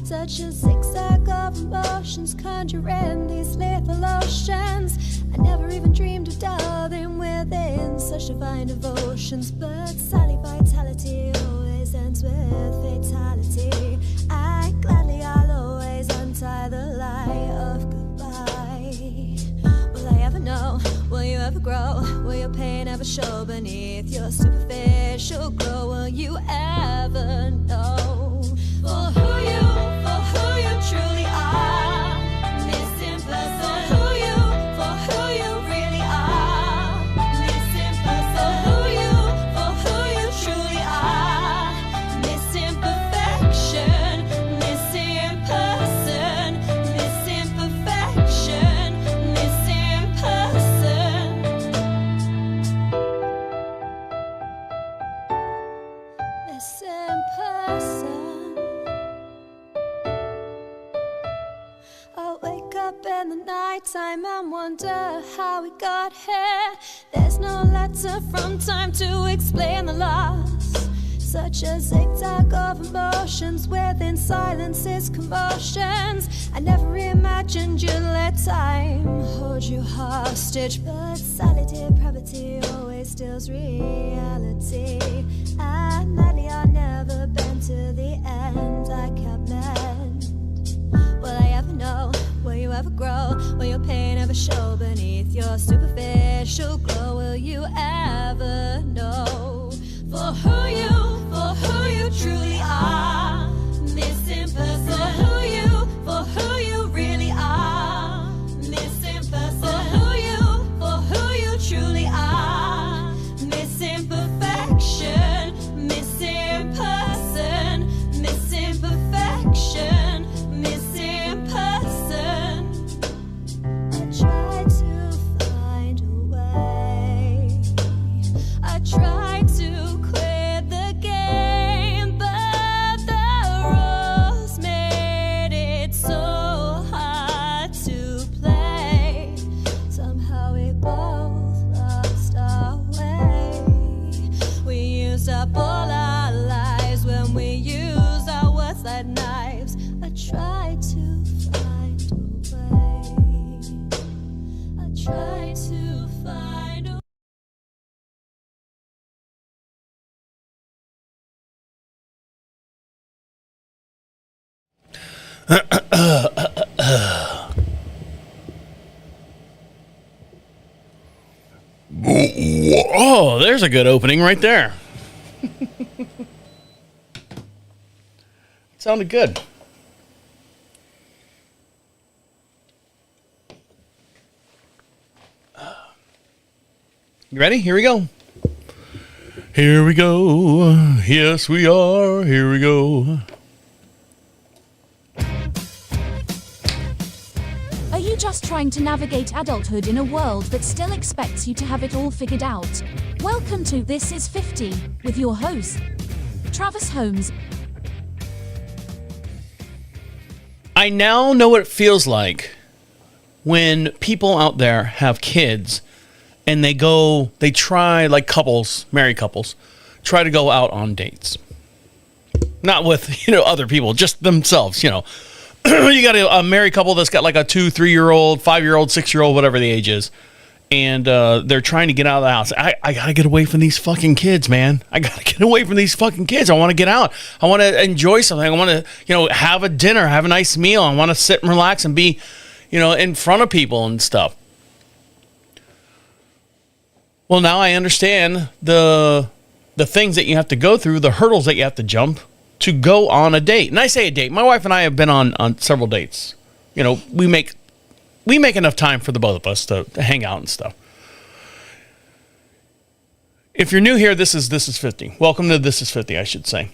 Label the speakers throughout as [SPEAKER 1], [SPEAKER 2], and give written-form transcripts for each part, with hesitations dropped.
[SPEAKER 1] such a zigzag of emotions conjuring these lethal oceans. I never even dreamed of delving within such divine devotions, but Sally vitality always ends with fatality. I'll always untie the lie of goodbye. Will I ever know? Will you ever grow? Will your pain ever show beneath your superficial glow? Will you ever know for who you truly are? Missing person. For who you really are. Missing person. For who you truly are. Missing perfection. Missing person. Missing perfection. Missing person. Missing person. I wake up in the nighttime and wonder how we got here. There's no letter from time to explain the loss. Such a zigzag of emotions within silence's commotions. I never imagined you'd let time hold you hostage, but Sally depravity always steals reality. And lately I've never been to the end I kept meant. Will I ever know? Will you ever grow? Will your pain ever show beneath your superficial glow? Will you ever know for who you truly are? Missing person. For who you really are. Missing person. For who you truly are. Missing perfection. Missing person. Missing perfection. Missing person. I try to find a way. I try to quit the game, but the rules made it so hard to play. Somehow we both lost our way. We used up all our lives when we used our words like knives. I try to find a way. I try to find a
[SPEAKER 2] Oh, there's a good opening right there. Sounded good. You ready? Here we go. Here we go. Yes, we are. Here we go.
[SPEAKER 3] Are you just trying to navigate adulthood in a world that still expects you to have it all figured out? Welcome to This Is 50 with your host, Travis Holmes.
[SPEAKER 2] I now know what it feels like when people out there have kids and they try, like couples, married couples, try to go out on dates. Not with, other people, just themselves, You got a married couple that's got like a 2, 3-year-old, 5-year-old, 6-year-old, whatever the age is. And they're trying to get out of the house. I got to get away from these fucking kids, man. I got to get away from these fucking kids. I want to get out. I want to enjoy something. I want to, have a dinner, have a nice meal. I want to sit and relax and be, in front of people and stuff. Well, now I understand the things that you have to go through, the hurdles that you have to jump to go on a date. And I say a date. My wife and I have been on several dates. We make enough time for the both of us to hang out and stuff. If you're new here, this is 50. Welcome to This is 50, I should say.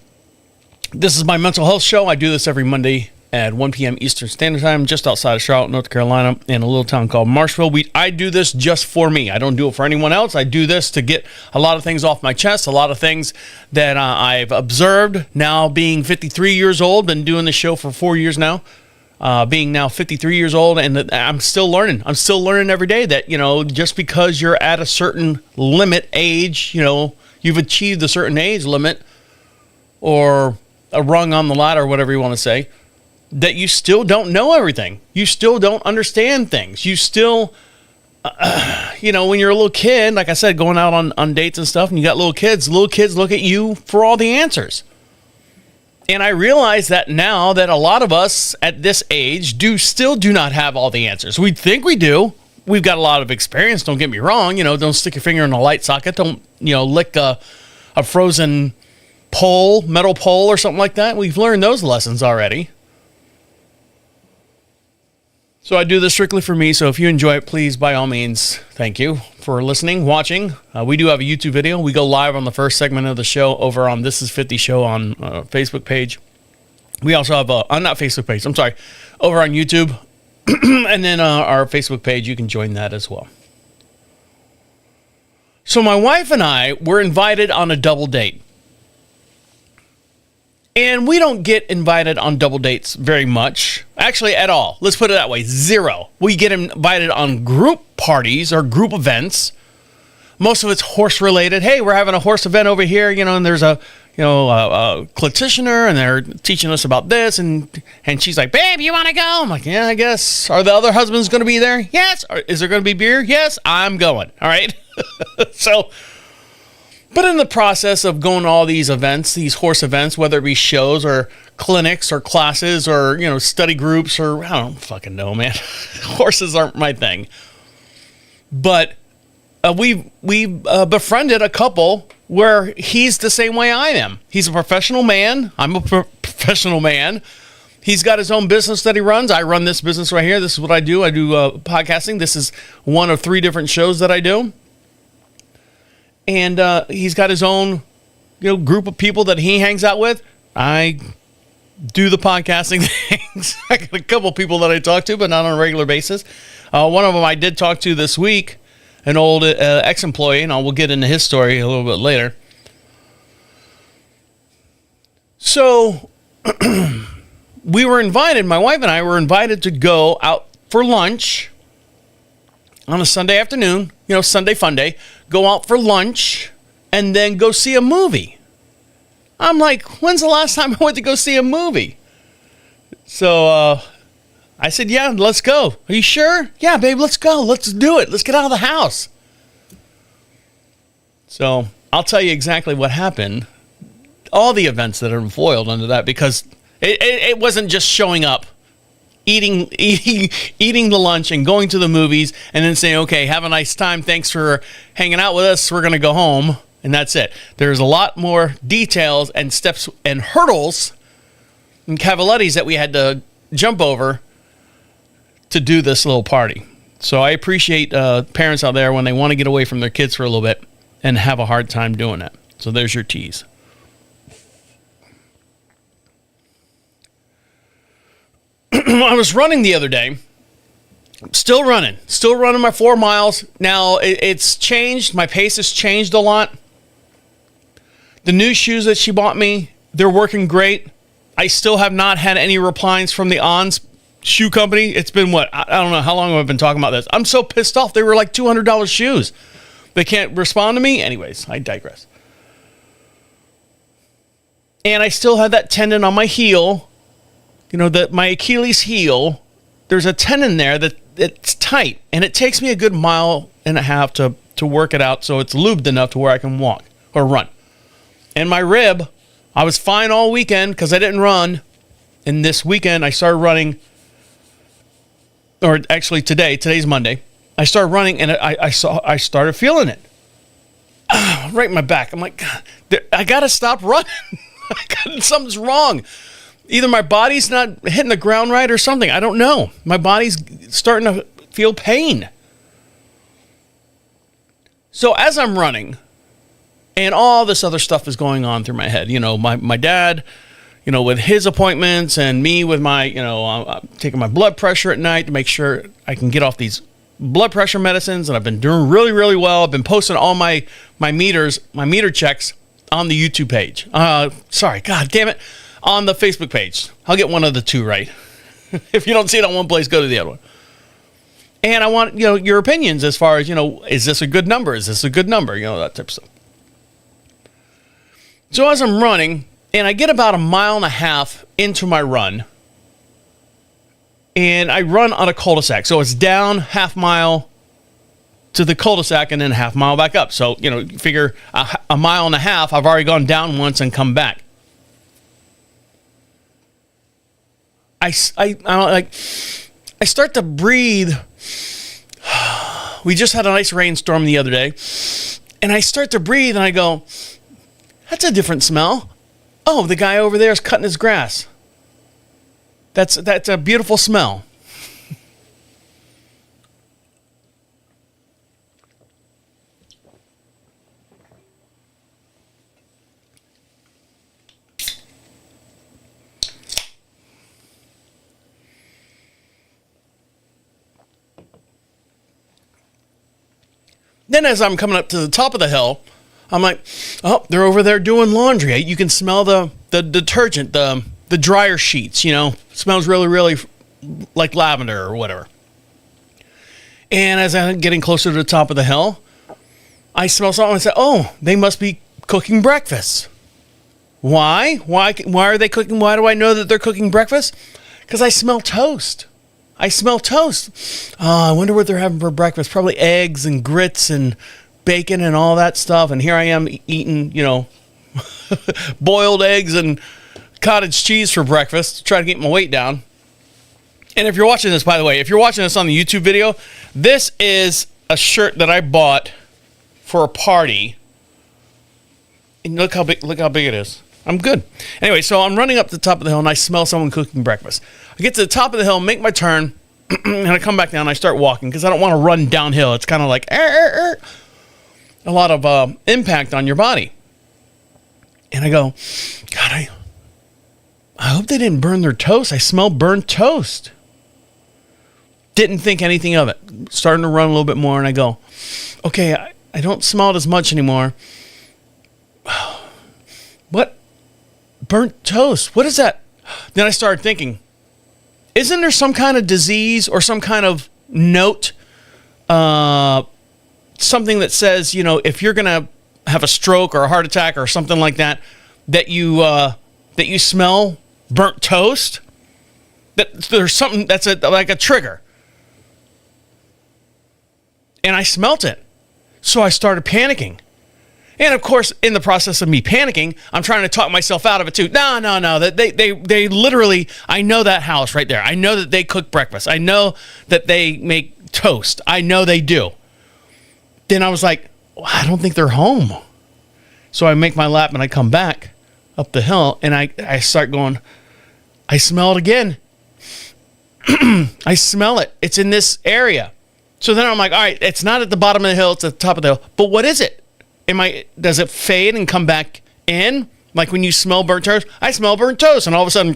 [SPEAKER 2] This is my mental health show. I do this every Monday at 1 p.m. Eastern Standard Time, just outside of Charlotte, North Carolina, in a little town called Marshville. I do this just for me. I don't do it for anyone else. I do this to get a lot of things off my chest, a lot of things that I've observed now being 53 years old, been doing this show for 4 years now, being now 53 years old, and I'm still learning. I'm still learning every day that, just because you're at a certain limit age, you've achieved a certain age limit or a rung on the ladder, whatever you want to say, that you still don't know everything. You still don't understand things. You still, when you're a little kid, like I said, going out on dates and stuff, and you got little kids look at you for all the answers. And I realize that now that a lot of us at this age still do not have all the answers. We think we do. We've got a lot of experience, don't get me wrong. Don't stick your finger in a light socket. Don't, lick a frozen metal pole or something like that. We've learned those lessons already. So I do this strictly for me, so if you enjoy it, please, by all means, thank you for listening, watching. We do have a YouTube video. We go live on the first segment of the show over on This Is 50 Show on Facebook page. We also have not Facebook page, I'm sorry, over on YouTube. And then our Facebook page, you can join that as well. So my wife and I were invited on a double date. And we don't get invited on double dates very much. Actually, at all. Let's put it that way. 0. We get invited on group parties or group events. Most of it's horse related. Hey, we're having a horse event over here, and there's a clinicianer, and they're teaching us about this. And she's like, babe, you want to go? I'm like, yeah, I guess. Are the other husbands going to be there? Yes. Is there going to be beer? Yes, I'm going. All right. But in the process of going to all these events, these horse events, whether it be shows or clinics or classes or, study groups or I don't fucking know, man. Horses aren't my thing. But we befriended a couple where he's the same way I am. He's a professional man. I'm a professional man. He's got his own business that he runs. I run this business right here. This is what I do. I do podcasting. This is one of 3 different shows that I do. And he's got his own, group of people that he hangs out with. I do the podcasting things. I got a couple people that I talk to, but not on a regular basis. One of them I did talk to this week, an old ex-employee, and we'll get into his story a little bit later. So we were invited, my wife and I were invited to go out for lunch on a Sunday afternoon, Sunday fun day, go out for lunch and then go see a movie. I'm like, when's the last time I went to go see a movie? So I said, yeah, let's go. Are you sure? Yeah, babe, let's go. Let's do it. Let's get out of the house. So I'll tell you exactly what happened. All the events that are foiled under that, because it wasn't just showing up, eating the lunch and going to the movies and then saying, okay, have a nice time. Thanks for hanging out with us. We're going to go home. And that's it. There's a lot more details and steps and hurdles and cavalettes that we had to jump over to do this little party. So I appreciate parents out there when they want to get away from their kids for a little bit and have a hard time doing it. So there's your tease. I was running the other day. Still running my 4 miles. Now it's changed. My pace has changed a lot. The new shoes that she bought me, they're working great. I still have not had any replies from the Ons shoe company. It's been what? I don't know how long I've been talking about this. I'm so pissed off. They were like $200 shoes. They can't respond to me? Anyways, I digress. And I still have that tendon on my heel. My Achilles heel. There's a tendon there that's tight. And it takes me a good mile and a half to work it out so it's lubed enough to where I can walk or run. And my rib, I was fine all weekend because I didn't run. And this weekend I started running, or actually today's Monday. I started running and I started feeling it. Right in my back. I'm like, God, I got to stop running. Something's wrong. Either my body's not hitting the ground right or something. I don't know. My body's starting to feel pain. So as I'm running, and all this other stuff is going on through my head, my dad, with his appointments, and me with my, I'm taking my blood pressure at night to make sure I can get off these blood pressure medicines, and I've been doing really, really well. I've been posting all my meter checks on the YouTube page. God damn it, on the Facebook page. I'll get one of the two right. If you don't see it on one place, go to the other one. And I want, your opinions as far as, is this a good number? Is this a good number? That type of stuff. So as I'm running, and I get about a mile and a half into my run, and I run on a cul-de-sac. So it's down half mile to the cul-de-sac and then a half mile back up. So, you figure a mile and a half, I've already gone down once and come back. I start to breathe. We just had a nice rainstorm the other day, and I start to breathe and I go, that's a different smell. Oh, the guy over there is cutting his grass. That's a beautiful smell. Then as I'm coming up to the top of the hill, I'm like, oh, they're over there doing laundry. You can smell the detergent, the dryer sheets, smells really, really like lavender or whatever. And as I'm getting closer to the top of the hill, I smell something and I say, oh, they must be cooking breakfast. Why? Why are they cooking? Why do I know that they're cooking breakfast? Because I smell toast. I wonder what they're having for breakfast. Probably eggs and grits and bacon and all that stuff. And here I am eating, boiled eggs and cottage cheese for breakfast to try to get my weight down. And if you're watching this, by the way, if you're watching this on the YouTube video, this is a shirt that I bought for a party. And look how big it is. I'm good. Anyway, so I'm running up to the top of the hill and I smell someone cooking breakfast. I get to the top of the hill, make my turn, and I come back down and I start walking because I don't want to run downhill. It's kind of like a lot of impact on your body. And I go, God, I hope they didn't burn their toast. I smell burnt toast. Didn't think anything of it. Starting to run a little bit more, and I go, okay, I don't smell it as much anymore. What? Burnt toast? What is that? Then I started thinking, isn't there some kind of disease or some kind of note, something that says, if you're going to have a stroke or a heart attack or something like that, that you smell burnt toast? That there's something that's like a trigger. And I smelt it. So I started panicking. And of course, in the process of me panicking, I'm trying to talk myself out of it too. No. They literally, I know that house right there. I know that they cook breakfast. I know that they make toast. I know they do. Then I was like, I don't think they're home. So I make my lap and I come back up the hill and I start going, I smell it again. I smell it. It's in this area. So then I'm like, all right, it's not at the bottom of the hill. It's at the top of the hill. But what is it? Does it fade and come back in? Like when you smell burnt toast? I smell burnt toast. And all of a sudden,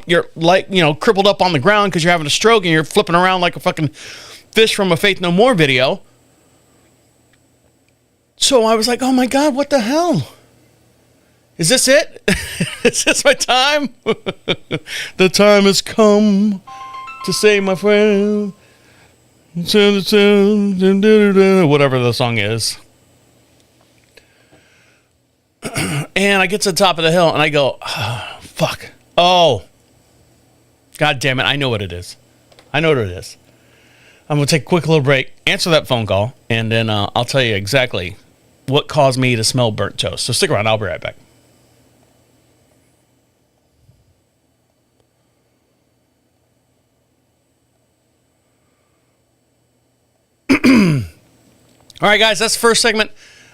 [SPEAKER 2] you're like, crippled up on the ground because you're having a stroke and you're flipping around like a fucking fish from a Faith No More video. So I was like, oh my God, what the hell? Is this it? Is this my time? The time has come to say, my friend, whatever the song is. And I get to the top of the hill and I go, oh, fuck. Oh, God damn it. I know what it is. I'm going to take a quick little break, answer that phone call, and then I'll tell you exactly what caused me to smell burnt toast. So stick around. I'll be right back. All right, guys, that's the first segment.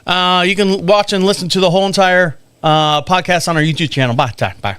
[SPEAKER 2] You can watch and listen to the whole entire podcast on our YouTube channel. Bye.